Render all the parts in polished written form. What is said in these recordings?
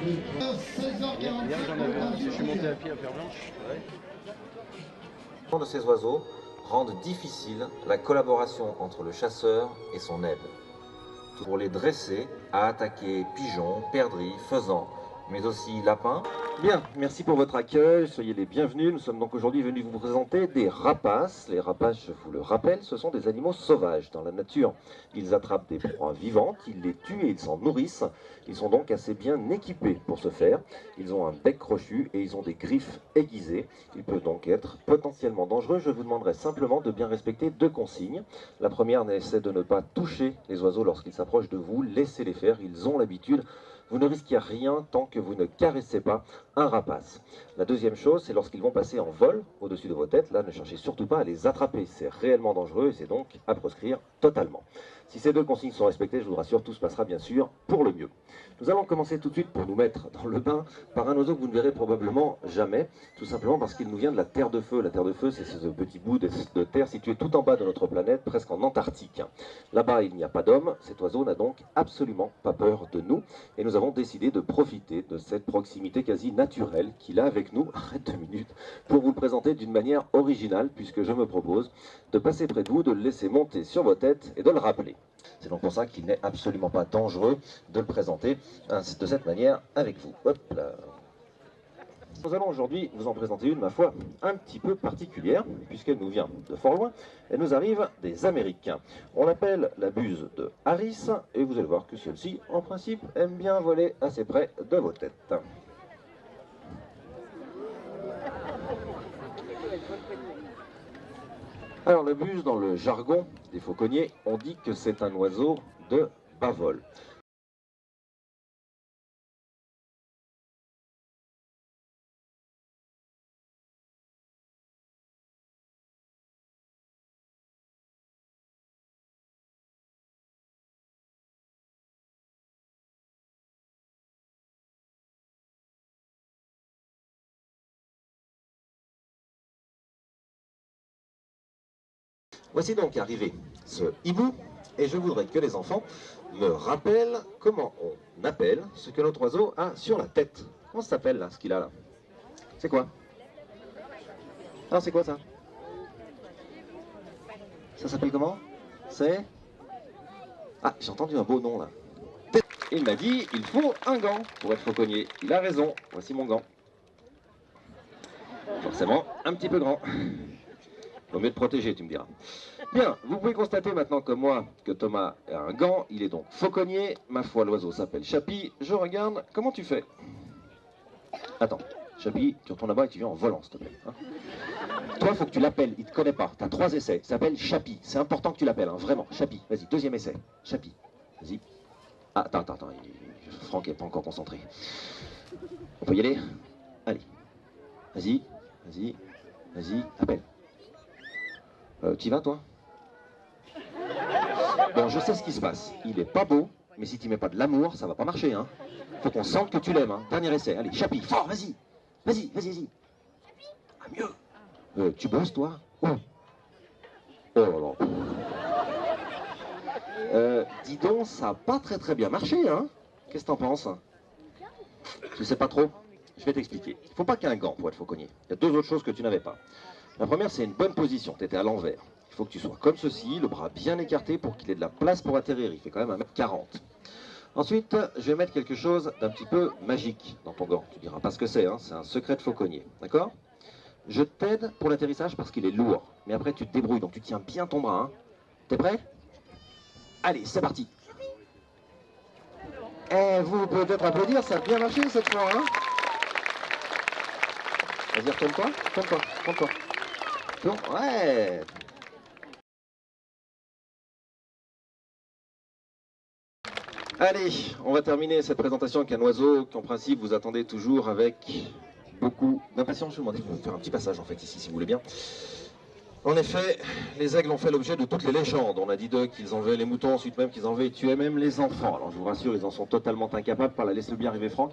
Hier j'en avais un, je suis monté à pied à Pierre-Blanche. De ces oiseaux rendent difficile la collaboration entre le chasseur et son aide. Pour les dresser à attaquer pigeons, perdrix, faisans, mais aussi lapins. Bien, merci pour votre accueil, soyez les bienvenus. Nous sommes donc aujourd'hui venus vous présenter des rapaces. Les rapaces, je vous le rappelle, ce sont des animaux sauvages dans la nature. Ils attrapent des proies vivantes, ils les tuent et ils s'en nourrissent. Ils sont donc assez bien équipés pour ce faire. Ils ont un bec crochu et ils ont des griffes aiguisées. Ils peuvent donc être potentiellement dangereux. Je vous demanderai simplement de bien respecter deux consignes. La première, c'est de ne pas toucher les oiseaux lorsqu'ils s'approchent de vous. Laissez-les faire, ils ont l'habitude. Vous ne risquez rien tant que vous ne caressez pas un rapace. La deuxième chose, c'est lorsqu'ils vont passer en vol au-dessus de vos têtes. Là, ne cherchez surtout pas à les attraper. C'est réellement dangereux et c'est donc à proscrire totalement. Si ces deux consignes sont respectées, je vous rassure, tout se passera bien sûr pour le mieux. Nous allons commencer tout de suite pour nous mettre dans le bain par un oiseau que vous ne verrez probablement jamais, tout simplement parce qu'il nous vient de la Terre de Feu. La Terre de Feu, c'est ce petit bout de terre situé tout en bas de notre planète, presque en Antarctique. Là-bas, il n'y a pas d'homme. Cet oiseau n'a donc absolument pas peur de nous. Et nous avons décidé de profiter de cette proximité quasi naturelle qu'il a avec nous, arrête 2 minutes, pour vous le présenter d'une manière originale, puisque je me propose de passer près de vous, de le laisser monter sur vos têtes et de le rappeler. C'est donc pour ça qu'il n'est absolument pas dangereux de le présenter de cette manière avec vous. Hop là. Nous allons aujourd'hui vous en présenter une, ma foi, un petit peu particulière, puisqu'elle nous vient de fort loin. Elle nous arrive des Américains. On l'appelle la buse de Harris, et vous allez voir que celle-ci, en principe, aime bien voler assez près de vos têtes. Alors, la buse, dans le jargon des fauconniers, on dit que c'est un oiseau de bas vol. Voici donc arrivé ce hibou, et je voudrais que les enfants me rappellent comment on appelle ce que notre oiseau a sur la tête. Comment ça s'appelle là, ce qu'il a là? C'est quoi? Alors c'est quoi ça? Ça s'appelle comment? C'est... Ah, j'ai entendu un beau nom là. Il m'a dit, il faut un gant pour être fauconnier. Il a raison, voici mon gant. Forcément, un petit peu grand. Vaut mieux te protéger, tu me diras. Bien, vous pouvez constater maintenant comme moi que Thomas a un gant, il est donc fauconnier. Ma foi, l'oiseau s'appelle Chapi. Je regarde, comment tu fais? Attends, Chapi, tu retournes là-bas et tu viens en volant, s'il te plaît. Hein. Toi, il faut que tu l'appelles, il ne te connaît pas. Tu as 3 essais, il s'appelle Chapi. C'est important que tu l'appelles, hein, vraiment. Chapi, vas-y, deuxième essai. Chapi, vas-y. Ah, attends, Franck n'est pas encore concentré. On peut y aller? Allez. Vas-y, appelle. T'y vas, toi? Bon, je sais ce qui se passe. Il est pas beau, mais si tu mets pas de l'amour, ça va pas marcher, hein. Faut qu'on sente que tu l'aimes, hein. Dernier essai. Allez, Chapi, fort, vas-y. Vas-y. Ah, mieux. Tu bosses, toi? Oh. Oh là là. Dis donc, ça a pas très bien marché, hein. Qu'est-ce que t'en penses? Je sais pas trop. Je vais t'expliquer. Il faut pas qu'un gant pour être fauconnier. Il y a 2 autres choses que tu n'avais pas. La première, c'est une bonne position. Tu étais à l'envers. Il faut que tu sois comme ceci, le bras bien écarté pour qu'il ait de la place pour atterrir. Il fait quand même 1m40. Ensuite, je vais mettre quelque chose d'un petit peu magique dans ton gant. Tu diras pas ce que c'est, hein, c'est un secret de fauconnier. D'accord? Je t'aide pour l'atterrissage parce qu'il est lourd. Mais après, tu te débrouilles, donc tu tiens bien ton bras. Hein. T'es prêt? Allez, c'est parti. Eh, vous pouvez peut-être applaudir, ça a bien marché cette fois. Hein. Vas-y, retourne-toi. Ouais. Allez, on va terminer cette présentation avec un oiseau qu'en principe vous attendez toujours avec beaucoup d'impatience. Je vais vous demander de faire un petit passage en fait ici si vous voulez bien. En effet, les aigles ont fait l'objet de toutes les légendes. On a dit d'eux qu'ils enlevaient les moutons, ensuite même qu'ils enlevaient et tuaient même les enfants. Alors je vous rassure, ils en sont totalement incapables. Par là, laisse-le bien arriver Franck.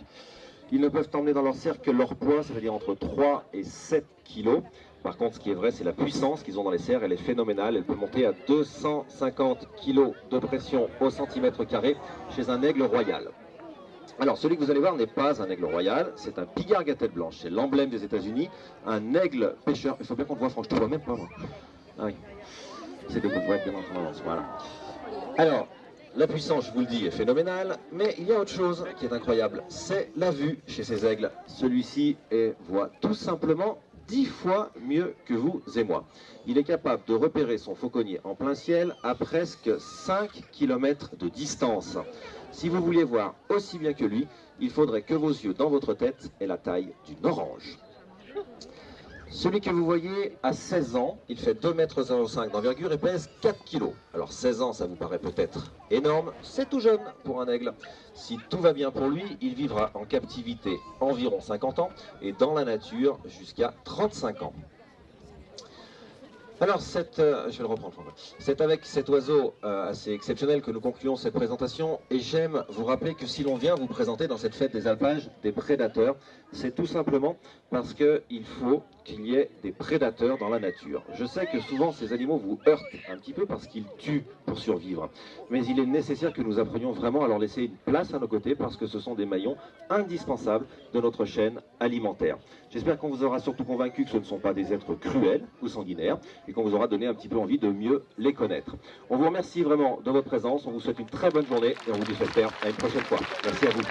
Ils ne peuvent emmener dans leur cercle que leur poids, ça veut dire entre 3 et 7 kilos. Par contre, ce qui est vrai, c'est la puissance qu'ils ont dans les serres. Elle est phénoménale. Elle peut monter à 250 kg de pression au centimètre carré chez un aigle royal. Alors, celui que vous allez voir n'est pas un aigle royal, c'est un pigargue à tête blanche. C'est l'emblème des États-Unis, un aigle pêcheur. Il faut bien qu'on te voit, Franck, je te vois même pas, moi. Ah oui, c'est de vous voir bien en avance, voilà. Alors, la puissance, je vous le dis, est phénoménale, mais il y a autre chose qui est incroyable, c'est la vue chez ces aigles. Celui-ci voit tout simplement 10 fois mieux que vous et moi. Il est capable de repérer son fauconnier en plein ciel à presque 5 km de distance. Si vous vouliez voir aussi bien que lui, il faudrait que vos yeux dans votre tête aient la taille d'une orange. Celui que vous voyez a 16 ans, il fait 2,05 m d'envergure et pèse 4 kg. Alors 16 ans, ça vous paraît peut-être énorme, c'est tout jeune pour un aigle. Si tout va bien pour lui, il vivra en captivité environ 50 ans et dans la nature jusqu'à 35 ans. Alors, je vais le reprendre. C'est avec cet oiseau assez exceptionnel que nous concluons cette présentation. Et j'aime vous rappeler que si l'on vient vous présenter dans cette fête des alpages des prédateurs, c'est tout simplement parce qu'il faut qu'il y ait des prédateurs dans la nature. Je sais que souvent ces animaux vous heurtent un petit peu parce qu'ils tuent pour survivre. Mais il est nécessaire que nous apprenions vraiment à leur laisser une place à nos côtés parce que ce sont des maillons indispensables de notre chaîne alimentaire. J'espère qu'on vous aura surtout convaincu que ce ne sont pas des êtres cruels ou sanguinaires et qu'on vous aura donné un petit peu envie de mieux les connaître. On vous remercie vraiment de votre présence, on vous souhaite une très bonne journée et on vous dit j'espère à une prochaine fois. Merci à vous.